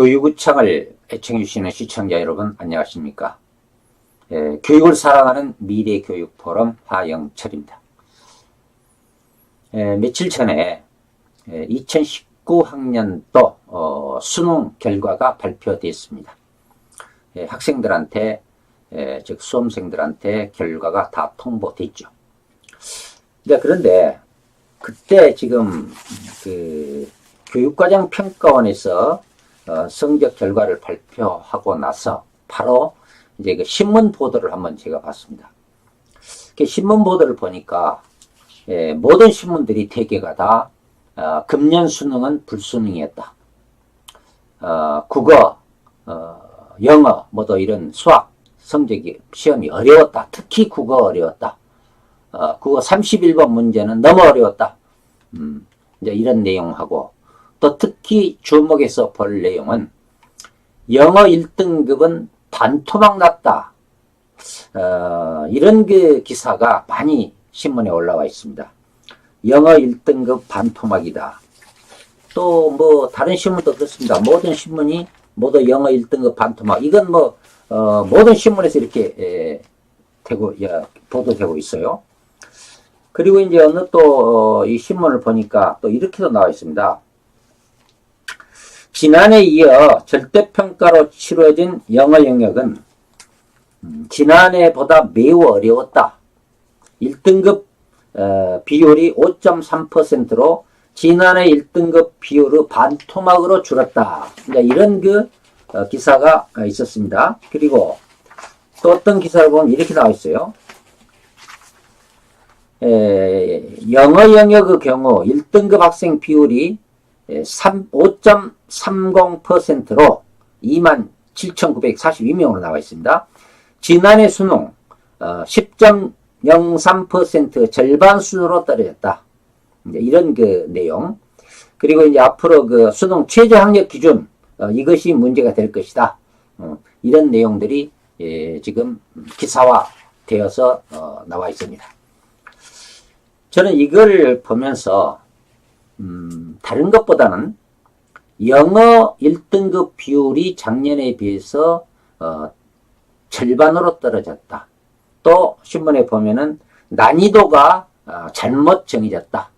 교육구청을 애청해주시는 시청자 여러분 안녕하십니까. 교육을 사랑하는 미래교육포럼 화영철입니다. 며칠 전에 2019학년도 수능 결과가 발표됐습니다. 학생들한테 즉 수험생들한테 결과가 다 통보됐죠. 그런데 그때 지금 그 교육과정 평가원에서 성적 결과를 발표하고 나서 바로 이제 그 신문 보도를 한번 제가 봤습니다. 그 신문 보도를 보니까 모든 신문들이 대개가 다 금년 수능은 불수능이었다. 국어, 영어, 뭐도 이런 수학 성적이 시험이 어려웠다. 특히 국어 어려웠다. 국어 31번 문제는 너무 어려웠다. 이제 이런 내용하고 또 특히 주목해서 볼 내용은 영어 1등급은 반토막 났다. 이런 그 기사가 많이 신문에 올라와 있습니다. 영어 1등급 반토막이다. 또 뭐 다른 신문도 그렇습니다. 모든 신문이 모두 영어 1등급 반토막. 이건 뭐 모든 신문에서 이렇게 보도되고 있어요. 그리고 이제 어느 또 이 신문을 보니까 또 이렇게도 나와 있습니다. 지난해에 이어 절대평가로 치러진 영어 영역은 지난해보다 매우 어려웠다. 1등급 비율이 5.3%로 지난해 1등급 비율의 반토막으로 줄었다. 이런 그 기사가 있었습니다. 그리고 또 어떤 기사를 보면 이렇게 나와 있어요. 영어 영역의 경우 1등급 학생 비율이 5.30%로 27,942명으로 나와 있습니다. 지난해 수능 10.03% 절반 수준으로 떨어졌다. 이런 그 내용. 그리고 이제 앞으로 그 수능 최저 학력 기준 이것이 문제가 될 것이다. 이런 내용들이 지금 기사화 되어서 나와 있습니다. 저는 이걸 보면서 다른 것보다는 영어 1등급 비율이 작년에 비해서 절반으로 떨어졌다. 또 신문에 보면은 난이도가 잘못 정해졌다.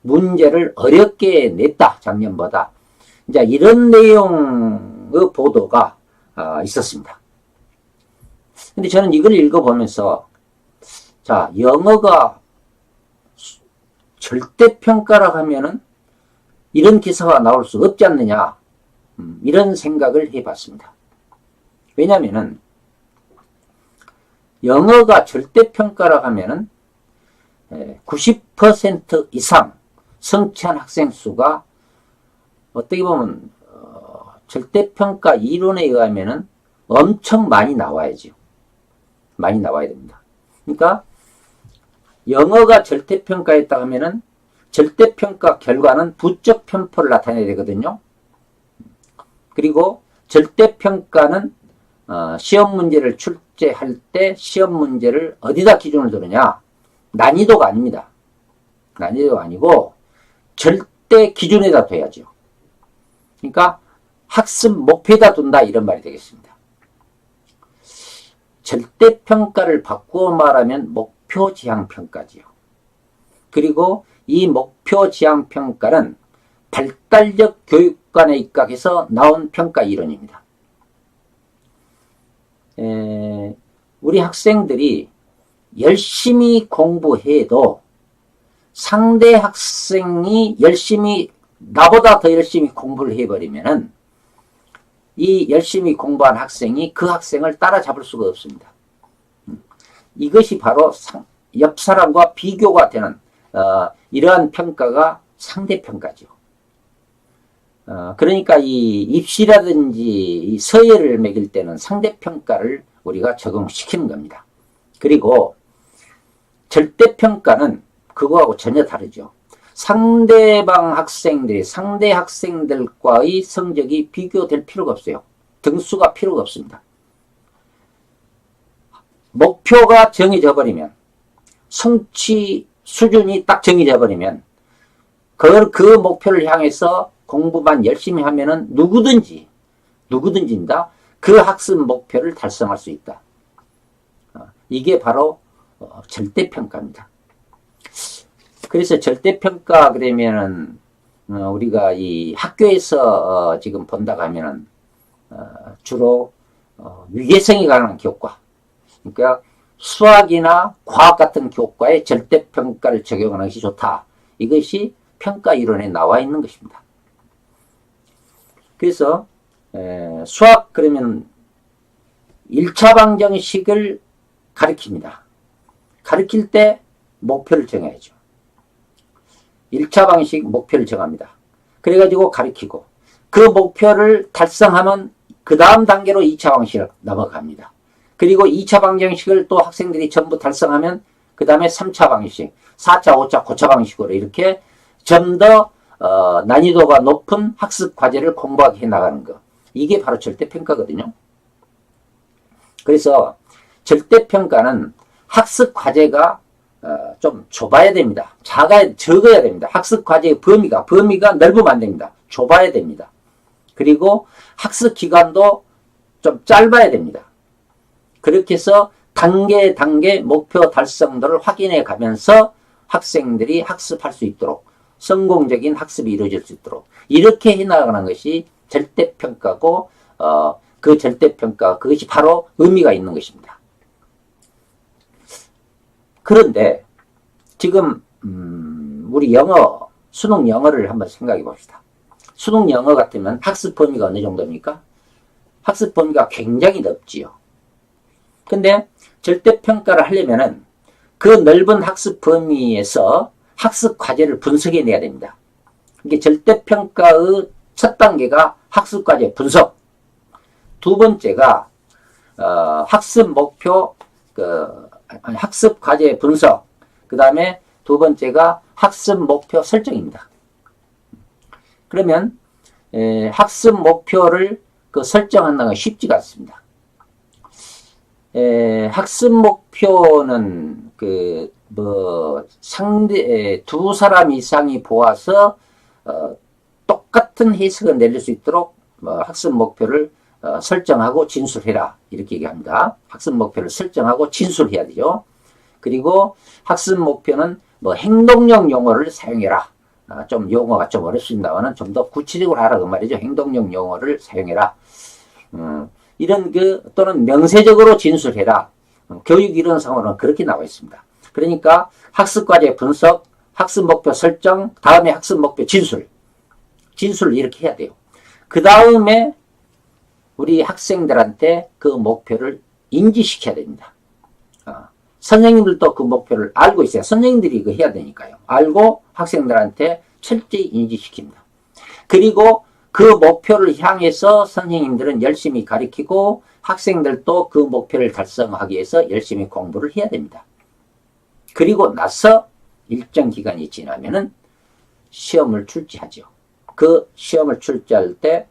문제를 어렵게 냈다. 작년보다. 이제 이런 내용의 보도가 있었습니다. 근데 저는 이걸 읽어보면서 자, 영어가 절대평가라고 하면은 이런 기사가 나올 수 없지 않느냐. 이런 생각을 해봤습니다. 왜냐면은 영어가 절대평가라고 하면은 90% 이상 성취한 학생 수가 어떻게 보면 절대평가 이론에 의하면은 엄청 많이 나와야죠. 많이 나와야 됩니다. 그러니까 영어가 절대평가였다 하면은 절대평가 결과는 부적 편포를 나타내야 되거든요. 그리고 절대평가는 시험 문제를 출제할 때 시험 문제를 어디다 기준을 두느냐. 난이도가 아닙니다. 난이도가 아니고 절대 기준에다 둬야죠. 그러니까 학습 목표에다 둔다 이런 말이 되겠습니다. 절대평가를 바꾸어 말하면 목표 지향 평가지요. 그리고 이 목표 지향 평가는 발달적 교육관에 입각해서 나온 평가 이론입니다. 우리 학생들이 열심히 공부해도 상대 학생이 나보다 더 열심히 공부를 해버리면은 이 열심히 공부한 학생이 그 학생을 따라잡을 수가 없습니다. 이것이 바로 옆 사람과 비교가 되는 이러한 평가가 상대평가죠. 그러니까 이 입시라든지 이 서예를 매길 때는 상대평가를 우리가 적용시키는 겁니다. 그리고 절대평가는 그거하고 전혀 다르죠. 상대 학생들과의 성적이 비교될 필요가 없어요. 등수가 필요가 없습니다. 목표가 정해져 버리면 성취 수준이 딱 정해져 버리면 그 목표를 향해서 공부만 열심히 하면은 누구든지 누구든지다 그 학습 목표를 달성할 수 있다. 이게 바로 절대평가입니다. 그래서 절대평가 그러면은 우리가 이 학교에서 지금 본다고 하면은 주로 위계성이 강한 교과, 그러니까 수학이나 과학 같은 교과에 절대평가를 적용하는 것이 좋다. 이것이 평가 이론에 나와 있는 것입니다. 그래서 수학 그러면 1차 방정식을 가르칩니다. 가르칠 때 목표를 정해야죠. 1차 방식 목표를 정합니다. 그래가지고 가르치고 그 목표를 달성하면 그 다음 단계로 2차 방식으로 넘어갑니다. 그리고 2차 방정식을 또 학생들이 전부 달성하면 그 다음에 3차 방식, 4차, 5차, 9차 방식으로 이렇게 좀 더 난이도가 높은 학습 과제를 공부하게 해나가는 거. 이게 바로 절대평가거든요. 그래서 절대평가는 학습 과제가 좀 좁아야 됩니다. 적어야 됩니다. 학습 과제의 범위가 넓으면 안 됩니다. 좁아야 됩니다. 그리고 학습 기간도 좀 짧아야 됩니다. 그렇게 해서 단계 목표 달성도를 확인해 가면서 학생들이 학습할 수 있도록 성공적인 학습이 이루어질 수 있도록 이렇게 해나가는 것이 절대평가고 그 절대평가 그것이 바로 의미가 있는 것입니다. 그런데 지금 우리 수능 영어를 한번 생각해 봅시다. 수능 영어 같으면 학습 범위가 어느 정도입니까? 학습 범위가 굉장히 넓지요. 근데 절대평가를 하려면은 그 넓은 학습 범위에서 학습 과제를 분석해 내야 됩니다. 이게 절대평가의 첫 단계가 학습 과제 분석. 두 번째가 학습 목표 학습 과제 분석. 그 다음에 두 번째가 학습 목표 설정입니다. 그러면 학습 목표를 설정한다는 건 쉽지가 않습니다. 학습 목표는 두 사람 이상이 보아서 똑같은 해석을 내릴 수 있도록 학습 목표를 설정하고 진술해라 이렇게 얘기합니다. 학습 목표를 설정하고 진술해야 되죠. 그리고 학습 목표는 행동력 용어를 사용해라. 좀 용어가 좀 어렵습니다만 좀 더 구체적으로 하라 그 말이죠. 행동력 용어를 사용해라. 이런 또는 명세적으로 진술해라. 교육 이론상으로는 그렇게 나와 있습니다. 그러니까 학습과제 분석, 학습 목표 설정, 다음에 학습 목표 진술을 이렇게 해야 돼요. 그 다음에 우리 학생들한테 그 목표를 인지시켜야 됩니다. 선생님들도 그 목표를 알고 있어요. 선생님들이 이거 해야 되니까요. 알고 학생들한테 철저히 인지시킵니다. 그리고 그 목표를 향해서 선생님들은 열심히 가르치고 학생들도 그 목표를 달성하기 위해서 열심히 공부를 해야 됩니다. 그리고 나서 일정 기간이 지나면은 시험을 출제하죠. 그 시험을 출제할 때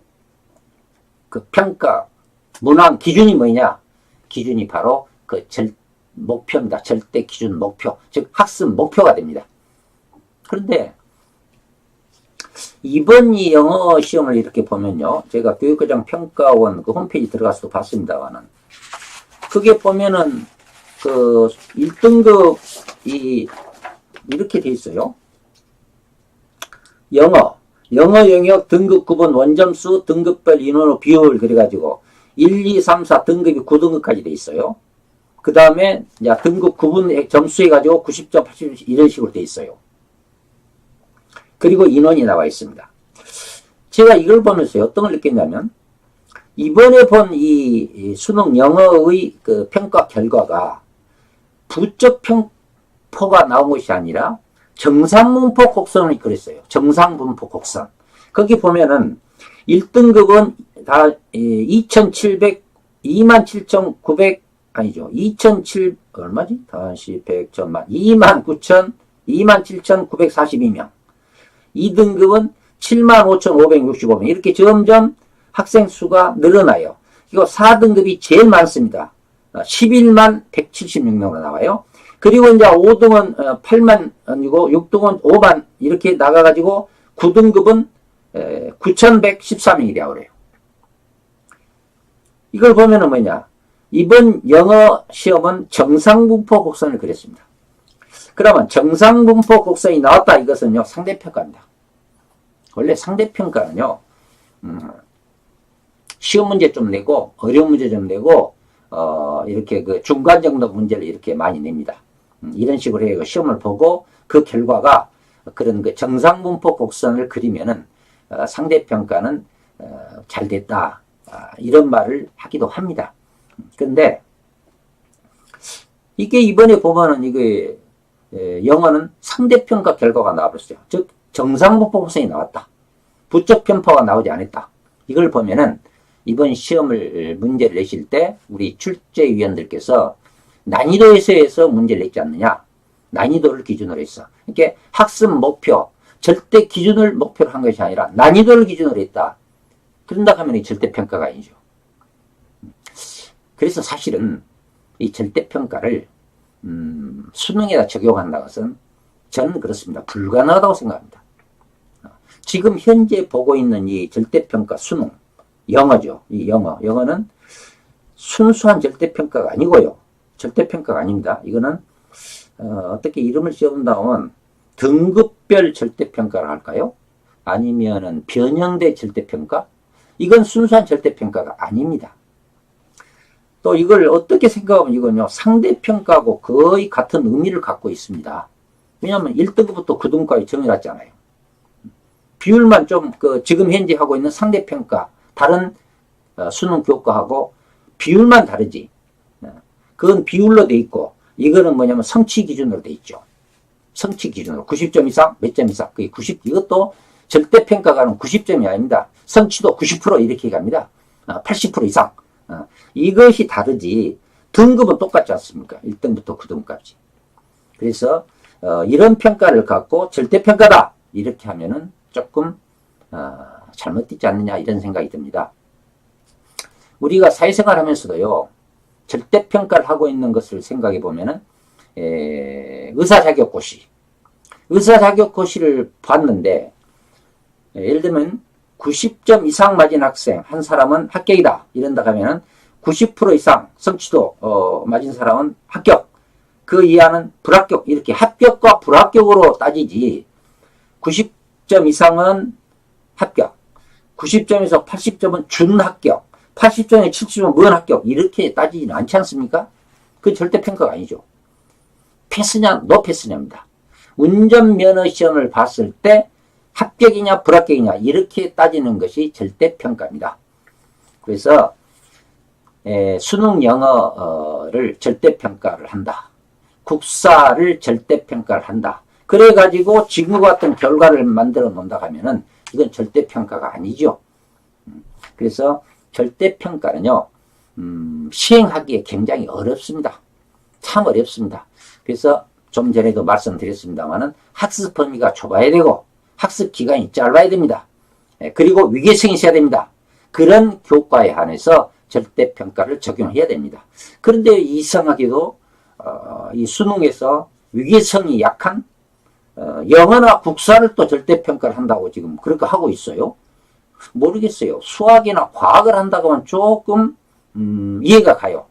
그 평가 문항 기준이 뭐냐? 기준이 바로 목표입니다. 절대 기준 목표, 즉 학습 목표가 됩니다. 그런데 이번 이 영어 시험을 이렇게 보면요, 제가 교육과정 평가원 그 홈페이지 들어가서 봤습니다만은 그게 보면은 1등급 이렇게 돼 있어요. 영어 영역 등급 구분 원점수 등급별 인원의 비율 그래가지고 1, 2, 3, 4 등급이 9등급까지 돼 있어요. 그 다음에 등급 구분 점수 해가지고 90점, 80점 이런 식으로 돼 있어요. 그리고 인원이 나와 있습니다. 제가 이걸 보면서 어떤 걸 느꼈냐면 이번에 본 이 수능 영어의 그 평가 결과가 부적 평포가 나온 것이 아니라 정상분포 곡선을 그렸어요. 정상분포 곡선. 거기 보면은 1등급은 다 27,900 아니죠. 2,700 얼마지? 다시 100 천만 27,942명. 2등급은 75,565명. 이렇게 점점 학생 수가 늘어나요. 이거 4등급이 제일 많습니다. 11만 176명으로 나와요. 그리고 이제 5등은 8만 아니고 6등은 5만 이렇게 나가가지고 9등급은 9,114명이라고 그래요. 이걸 보면은 뭐냐. 이번 영어 시험은 정상분포 곡선을 그렸습니다. 그러면 정상분포 곡선이 나왔다. 이것은요, 상대평가입니다. 원래 상대평가는요, 쉬운 문제 좀 내고, 어려운 문제 좀 내고, 이렇게 그 중간 정도 문제를 이렇게 많이 냅니다. 이런 식으로 해서 시험을 보고 그 결과가 그런 그 정상분포 곡선을 그리면은, 상대평가는, 잘 됐다. 이런 말을 하기도 합니다. 근데, 이게 이번에 보면은 이게, 영어는 상대평가 결과가 나와버렸어요. 즉, 정상분포 곡선이 나왔다. 부적 편파가 나오지 않았다. 이걸 보면은 이번 시험을 문제를 내실 때 우리 출제위원들께서 난이도에서 문제를 냈지 않느냐. 난이도를 기준으로 했어. 이렇게 학습 목표, 절대 기준을 목표로 한 것이 아니라 난이도를 기준으로 했다. 그런다 하면 이 절대평가가 아니죠. 그래서 사실은 이 절대평가를 수능에다 적용한다는 것은 저는 그렇습니다. 불가능하다고 생각합니다. 지금 현재 보고 있는 이 절대평가 수능, 영어죠. 이 영어는 순수한 절대평가가 아니고요. 절대평가가 아닙니다. 이거는 어떻게 이름을 지어본다면 등급별 절대평가를 할까요? 아니면은 변형된 절대평가? 이건 순수한 절대평가가 아닙니다. 또 이걸 어떻게 생각하면 이건요, 상대평가하고 거의 같은 의미를 갖고 있습니다. 왜냐하면 1등급부터 9등급까지 정해놨잖아요. 비율만 좀, 지금 현재 하고 있는 상대평가, 다른 수능 교과하고 비율만 다르지. 그건 비율로 돼 있고, 이거는 뭐냐면 성취 기준으로 돼 있죠. 성취 기준으로. 90점 이상, 몇 점 이상. 그게 이것도 절대평가가는 90점이 아닙니다. 성취도 90% 이렇게 갑니다. 80% 이상. 이것이 다르지 등급은 똑같지 않습니까? 1등부터 9등까지. 그래서 이런 평가를 갖고 절대평가다 이렇게 하면은 조금 잘못되지 않느냐 이런 생각이 듭니다. 우리가 사회생활 하면서도요, 절대평가를 하고 있는 것을 생각해 보면은 의사자격고시 봤는데 예를 들면 90점 이상 맞은 학생 한 사람은 합격이다 이런다 하면은 90% 이상 성취도 맞은 사람은 합격, 그 이하는 불합격, 이렇게 합격과 불합격으로 따지지 90점 이상은 합격, 90점에서 80점은 준합격, 80점에 70점은 무합격 이렇게 따지지는 않지 않습니까? 그건 절대평가가 아니죠. 패스냐 노패스냐입니다. 운전면허 시험을 봤을 때 합격이냐 불합격이냐 이렇게 따지는 것이 절대평가입니다. 그래서 수능 영어를 절대평가를 한다. 국사를 절대평가를 한다. 그래가지고 지금과 같은 결과를 만들어 놓는다 하면은 이건 절대평가가 아니죠. 그래서 절대평가는요, 시행하기에 굉장히 어렵습니다. 참 어렵습니다. 그래서 좀 전에도 말씀드렸습니다만은 학습 범위가 좁아야 되고 학습 기간이 짧아야 됩니다. 그리고 위계성이 있어야 됩니다. 그런 교과에 한해서 절대평가를 적용해야 됩니다. 그런데 이상하게도 이 수능에서 위계성이 약한 영어나 국사를 또 절대평가를 한다고 지금 그렇게 하고 있어요. 모르겠어요. 수학이나 과학을 한다고 하면 조금 이해가 가요.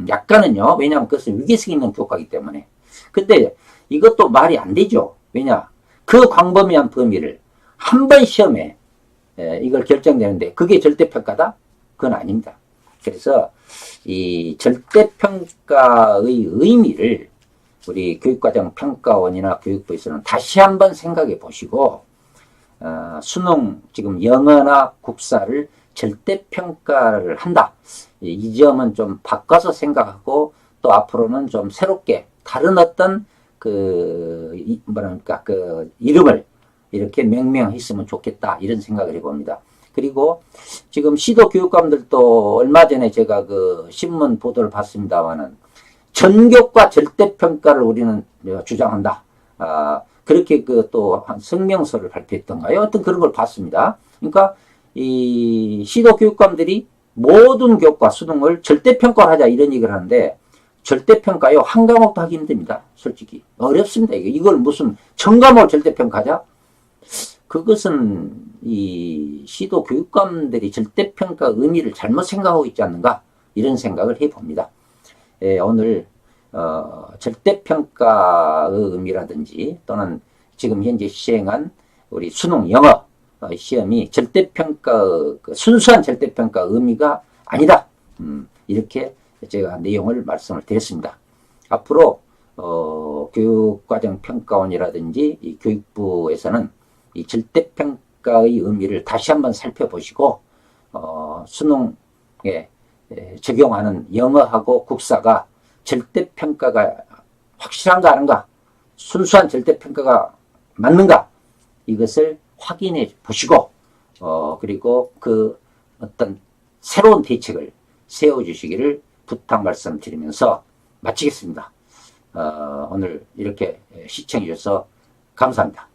약간은요. 왜냐하면 그것은 위계성 있는 교과이기 때문에. 근데 이것도 말이 안 되죠. 왜냐? 그 광범위한 범위를 한 번 시험에 이걸 결정되는데 그게 절대평가다? 그건 아닙니다. 그래서 이 절대평가의 의미를 우리 교육과정 평가원이나 교육부에서는 다시 한번 생각해 보시고 수능 지금 영어나 국사를 절대평가를 한다. 이 점은 좀 바꿔서 생각하고 또 앞으로는 좀 새롭게 다른 어떤 이름을 이렇게 명명했으면 좋겠다 이런 생각을 해봅니다. 그리고 지금 시도 교육감들도 얼마 전에 제가 그 신문 보도를 봤습니다만은 전교과 절대평가를 우리는 주장한다. 그렇게 또 한 성명서를 발표했던가요? 어떤 그런 걸 봤습니다. 그러니까 이 시도 교육감들이 모든 교과 수능을 절대평가를 하자 이런 얘기를 하는데 절대평가요 한 과목도 하기 힘듭니다. 솔직히 어렵습니다. 이걸 무슨 전 과목을 절대평가하자? 그것은 이 시도 교육감들이 절대평가 의미를 잘못 생각하고 있지 않는가? 이런 생각을 해봅니다. 오늘 절대평가의 의미라든지 또는 지금 현재 시행한 우리 수능 영어 시험이 절대평가, 순수한 절대평가 의미가 아니다. 이렇게 제가 내용을 말씀을 드렸습니다. 앞으로 교육과정 평가원이라든지 이 교육부에서는 이 절대평가의 의미를 다시 한번 살펴보시고 수능에 적용하는 영어하고 국사가 절대평가가 확실한가 아닌가, 순수한 절대평가가 맞는가, 이것을 확인해 보시고 그리고 그 어떤 새로운 대책을 세워주시기를 부탁 말씀드리면서 마치겠습니다. 오늘 이렇게 시청해 주셔서 감사합니다.